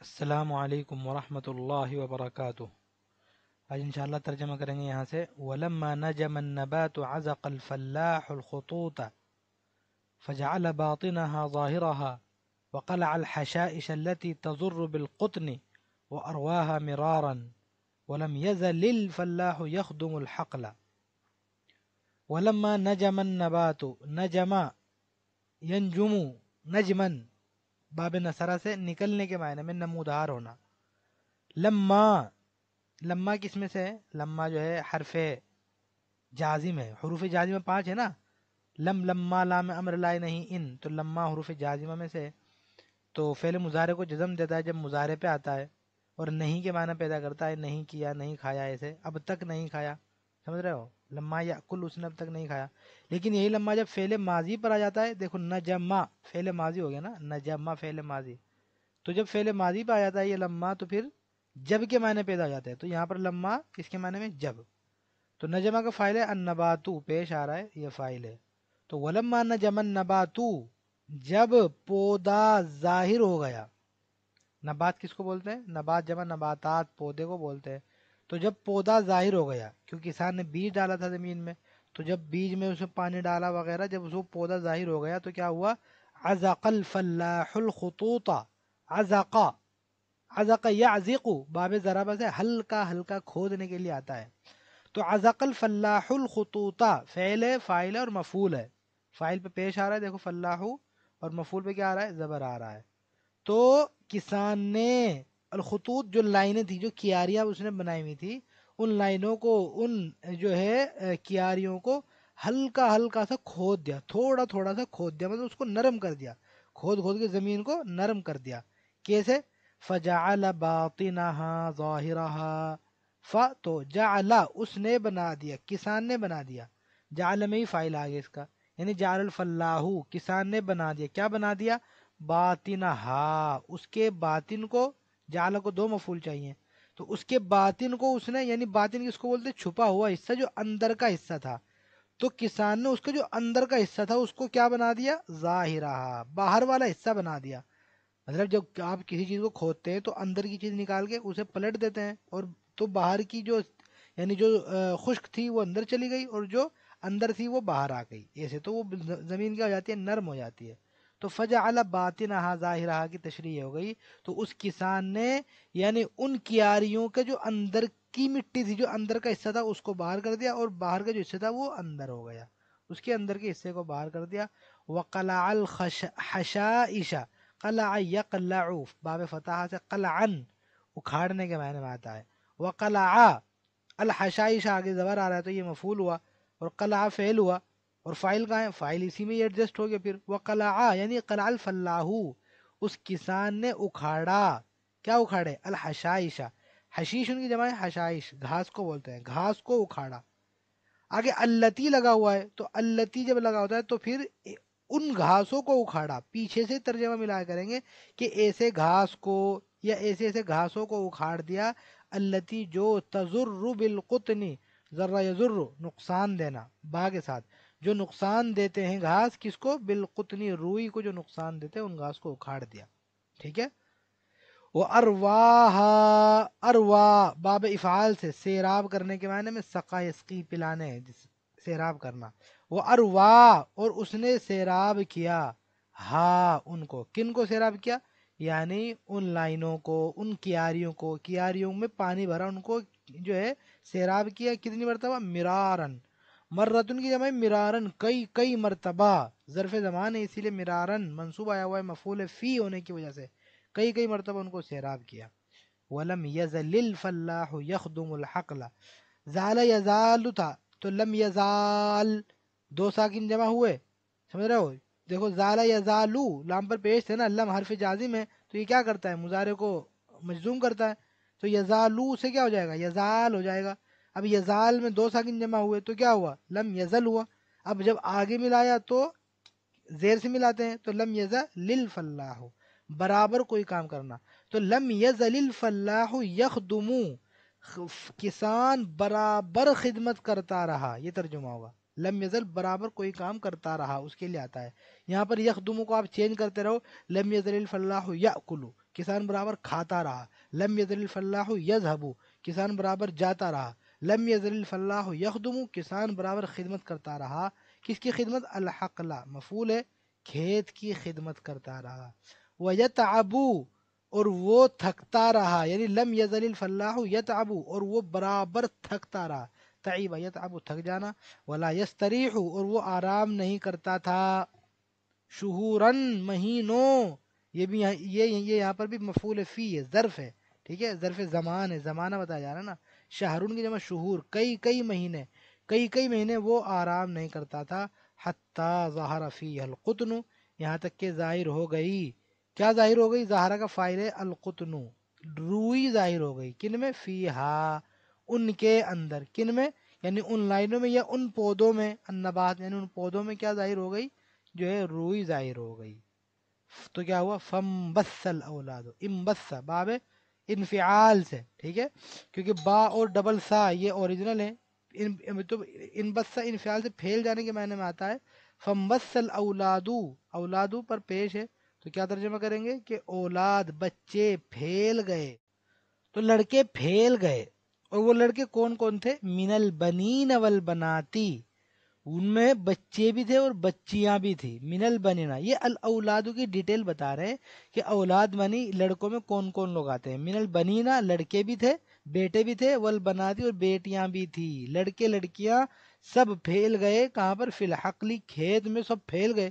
السلام علیکم ورحمۃ اللہ وبرکاتہ۔ آج انشاءاللہ ترجمہ کریں گے یہاں سے وَلَمَّا نَجَمَ النَّبَاتُ عَزَقَ الْفَلَّاحُ الْخُطُوطَ فَجَعَلَ بَاطِنَهَا ظَاهِرَهَا وَقَلَعَ الْحَشَائِشَ الَّتِي تَضُرُّ بِالْقُطْنِ وَأَرْوَاهَا مِرَارًا وَلَمْ يَزَلِ الْفَلَّاحُ يَخْدُمُ الْحَقْلَ۔ وَلَمَّا نَجَمَ النَّبَاتُ، نجما ینجمو نجمن باب نصرہ سے نکلنے کے معنی میں، نمودار ہونا۔ لما کس میں سے ہے؟ لما جو ہے حرف جازم ہے، حروف جازمہ 5 ہے نا، لما لام امر لائے نہیں ان، تو لما حروف جازمہ میں سے ہے، تو فعل مضارع کو جزم دیتا ہے جب مضارع پہ آتا ہے، اور نہیں کے معنی پیدا کرتا ہے، نہیں کیا، نہیں کھایا، ایسے اب تک نہیں کھایا، سمجھ رہے ہو؟ لما یاکل، اس نے اب تک نہیں کھایا۔ لیکن یہی لما جب فعل ماضی پر آ جاتا ہے، دیکھو نجما فعل ماضی ہو گیا نا، نجما فعل ماضی، تو جب فعل ماضی پہ آ جاتا ہے یہ لما، تو پھر جب کے معنی پیدا ہو جاتے ہیں، تو یہاں پر لما کس کے معنی میں؟ جب۔ تو نجمہ کا فاعل ہے النباتو، پیش آ رہا ہے یہ فاعل ہے، تو ولما نجم النباتو، جب پودا ظاہر ہو گیا۔ نبات کس کو بولتے ہیں؟ نبات جمع نباتات، پودے کو بولتے ہیں۔ تو جب پودا ظاہر ہو گیا، کیونکہ کسان نے بیج ڈالا تھا زمین میں، تو جب بیج میں اسے پانی ڈالا وغیرہ، جب اس کو پودا ظاہر ہو گیا تو کیا ہوا؟ عزق الفلاح الخطوط، عزق، عزق یعزق، باب ضربہ سے ہلکا ہلکا کھودنے کے لیے آتا ہے، تو عزق الفلاح الخطوط فعل ہے، فاعل ہے اور مفعول ہے۔ فاعل پہ پیش آ رہا ہے، دیکھو فلاح، اور مفعول پہ کیا آ رہا ہے؟ زبر آ رہا ہے۔ تو کسان نے الخطوط، جو لائنیں تھی، جو کیاریاں اس نے بنائی ہوئی تھی، ان لائنوں کو، ان جو ہے کیاریوں کو ہلکا ہلکا سا کھود دیا، تھوڑا تھوڑا سا کھود دیا، مطلب اس کو نرم کر دیا، کھود کھود کے زمین کو نرم کر دیا۔ کیسے؟ فجعل باطنها ظاہرها، تو جعل، اس نے بنا دیا، کسان نے بنا دیا، جعل میں ہی فائل آگے اس کا، یعنی جعل الفلاح، کسان نے بنا دیا، کیا بنا دیا؟ باطنہا، اس کے باطن کو، جعل کو دو مفعول چاہیے، تو اس کے باطن کو اس نے، یعنی باطن کس کو بولتے؟ چھپا ہوا حصہ، جو اندر کا حصہ تھا، تو کسان نے اس کا جو اندر کا حصہ تھا اس کو کیا بنا دیا؟ ظاہرہ، باہر والا حصہ بنا دیا۔ مطلب جب آپ کسی چیز کو کھودتے ہیں تو اندر کی چیز نکال کے اسے پلٹ دیتے ہیں، اور تو باہر کی جو، یعنی جو خشک تھی وہ اندر چلی گئی، اور جو اندر تھی وہ باہر آ گئی، ایسے تو وہ زمین کیا ہو جاتی ہے؟ نرم ہو جاتی ہے۔ تو فجعل باطنہا ظاہرہا کی تشریح ہو گئی، تو اس کسان نے، یعنی ان کیاریوں کے جو اندر کی مٹی تھی، جو اندر کا حصہ تھا، اس کو باہر کر دیا، اور باہر کا جو حصہ تھا وہ اندر ہو گیا، اس کے اندر کے حصے کو باہر کر دیا۔ وقلع الحشائش، قلع یقلع، باب فتح سے قلعن، اکھاڑنے کے معنی میں آتا ہے۔ وقلع الحشائش، آگے زبر آ رہا ہے تو یہ مفعول ہوا، اور قلع فعل ہوا، اور فائل کہاں ہے؟ فائل اسی میں ایڈجسٹ ہو گیا پھر۔ وقلع یعنی قلع الفلاح، اس کسان نے اکھاڑا، کیا اکھاڑے؟ الحشائش، حشیش ان کی جمع ہے حشائش، گھاس کو بولتے ہیں، گھاس کو اکھاڑا۔ آگے التی لگا ہوا ہے، تو التی جب لگا ہوتا ہے تو پھر ان گھاسوں کو اکھاڑا، پیچھے سے ترجمہ ملا کریں گے کہ ایسے گھاس کو، یا ایسے ایسے گھاسوں کو اکھاڑ دیا، التی جو تضر بالقطن، ذرہ یضر نقصان دینا، با کے ساتھ، جو نقصان دیتے ہیں گھاس، کس کو؟ بالقطنی، روئی کو جو نقصان دیتے ہیں، ان گھاس کو اکھاڑ دیا، ٹھیک ہے۔ وہ اروا باب افعال سے سیراب کرنے کے معنی میں، سقا یسقی پلانے، سیراب کرنا۔ وہ اروا، اور اس نے سیراب کیا، ہاں ان کو، کن کو سیراب کیا؟ یعنی ان لائنوں کو، ان کیاریوں کو، کیاریوں میں پانی بھرا، ان کو جو ہے سیراب کیا، کتنی مرتبہ؟ مرارن، مرتن کی جمع مرارن، کئی کئی مرتبہ، ظرف زمان ہے اسی لیے مرارن منصوب آیا ہوا ہے مفعول فی ہونے کی وجہ سے، کئی کئی مرتبہ ان کو سیراب کیا۔ ولم یزل الفلاح یخدم الحقل، زال یزال تھا، تو لم یزال، دو ساکن جمع ہوئے، سمجھ رہے ہو؟ دیکھو زال یزالو، لام پر پیش تھے نا، لم حرف جازم ہے، تو یہ کیا کرتا ہے؟ مضارع کو مجزوم کرتا ہے، تو یزالو سے کیا ہو جائے گا؟ یزال ہو جائے گا۔ اب یزال میں دو ساکن جمع ہوئے تو کیا ہوا؟ لم یزل ہوا۔ اب جب آگے ملایا تو زیر سے ملاتے ہیں، تو لم یزل الفلاح، برابر کوئی کام کرنا، تو لم یزل الفلاح یخدم، کسان برابر خدمت کرتا رہا، یہ ترجمہ ہوگا، لم یزل برابر کوئی کام کرتا رہا، اس کے لیے آتا ہے۔ یہاں پر یخدم کو آپ چینج کرتے رہو، لم یزل الفلاح یأکل، کسان برابر کھاتا رہا. لم یزل الفلاح یذهب، کسان برابر جاتا رہا. لم یزل الفلاح یخدم، کسان برابر خدمت کرتا رہا. کس کی خدمت؟ الحقل مفعول ہے، کھیت کی خدمت کرتا رہا. ویتعب، اور وہ تھکتا رہا، یعنی لم یزل الفلاح یتعب، اور وہ برابر تھکتا رہا. تعیب یتعب تھک جانا. ولا یستریح، اور وہ آرام نہیں کرتا تھا. شہورن مہینوں، یہ بھی یہ یہاں پر بھی مفعول فی ہے، ظرف ہے. ٹھیک ہے، ظرف زمان ہے، زمانہ بتایا جا رہا ہے نا. شہرن کی جمع شہور، کئی مہینے، کئی مہینے وہ آرام نہیں کرتا تھا. حتی ظہر فیہ القطن، یہاں تک کہ ظاہر ہو گئی. کیا ظاہر ہو گئی؟ ظاہرہ کا فاعل ہے القطن، روئی ظاہر ہو گئی. کن میں؟ فیہا، ان کے اندر. کن میں؟ یعنی ان لائنوں میں یا ان پودوں میں. النبات یعنی ان پودوں میں کیا ظاہر ہو گئی؟ جو ہے روئی ظاہر ہو گئی. تو کیا ہوا؟ فمبث الاولاد، امبث باب انفعال سے. ٹھیک ہے، کیونکہ با اور ڈبل سا یہ اوریجنل ہے. تو انبث انفعال سے پھیل جانے کے معنی میں آتا ہے. فمبث الاولاد، اولادو پر پیش ہے تو کیا ترجمہ کریں گے کہ اولاد، بچے پھیل گئے. تو لڑکے پھیل گئے. اور وہ لڑکے کون کون تھے؟ من البنین والبناتی، ان میں بچے بھی تھے اور بچیاں بھی تھی. من البنینا، یہ الاولاد کی ڈیٹیل بتا رہے ہیں کہ اولاد منی لڑکوں میں کون کون لوگ آتے ہیں. من البنینا، لڑکے بھی تھے بیٹے بھی تھے. والبناتی، اور بیٹیاں بھی تھی. لڑکے لڑکیاں سب پھیل گئے. کہاں پر؟ فی الحقل، کھیت میں سب پھیل گئے.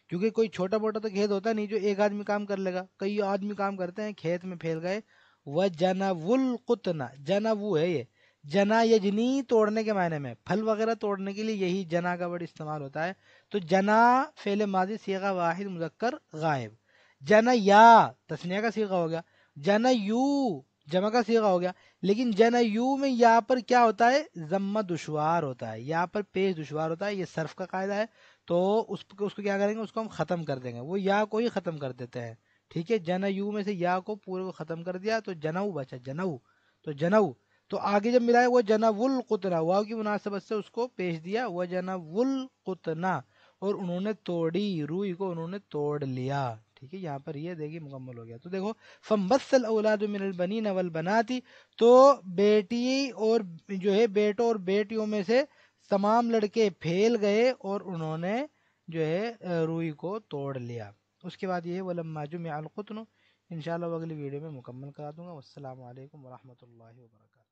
کیونکہ کوئی چھوٹا موٹا تو کھیت ہوتا نہیں جو ایک آدمی کام کر لے گا، کئی آدمی کام کرتے ہیں. کھیت میں پھیل گئے. وَجَنَوُ الْقُطْنَ، جنو ہے یہ، جنا یجنی توڑنے کے معنی میں، پھل وغیرہ توڑنے کے لیے یہی جنا کا ورڈ استعمال ہوتا ہے. تو جنا فعل ماضی صیغہ واحد مذکر غائب. جنا یا تثنیہ کا صیغہ ہو گیا. جنا یو جمع کا صیغہ ہو گیا. لیکن جنا یو میں یا پر کیا ہوتا ہے؟ ضمہ دشوار ہوتا ہے، یا پر پیش دشوار ہوتا ہے. یہ صرف کا قاعدہ ہے. تو اس کو کیا کریں گے؟ اس کو ہم ختم کر دیں گے. وہ یا کو ہی ختم کر دیتے ہیں. ٹھیک ہے، جنا یو میں سے یا کو پورے کو ختم کر دیا تو جنو بچا، جنو. تو جنو تو آگے جب ملا ہے وہ جنب القطنا، واو کی مناسبت سے اس کو پیش دیا. وہ جنب القطنا، اور انہوں نے توڑی، روئی کو انہوں نے توڑ لیا. ٹھیک ہے، یہاں پر یہ دیکھیے مکمل ہو گیا. تو دیکھو فمبث الاولاد من البنین والبنات، تو بیٹی اور جو ہے بیٹوں اور بیٹیوں میں سے تمام لڑکے پھیل گئے اور انہوں نے جو ہے روئی کو توڑ لیا. اس کے بعد یہ ولما جمع القطن، انشاءاللہ وہ اگلی ویڈیو میں مکمل کرا دوں گا. والسلام علیکم ورحمۃ اللہ وبرکاتہ.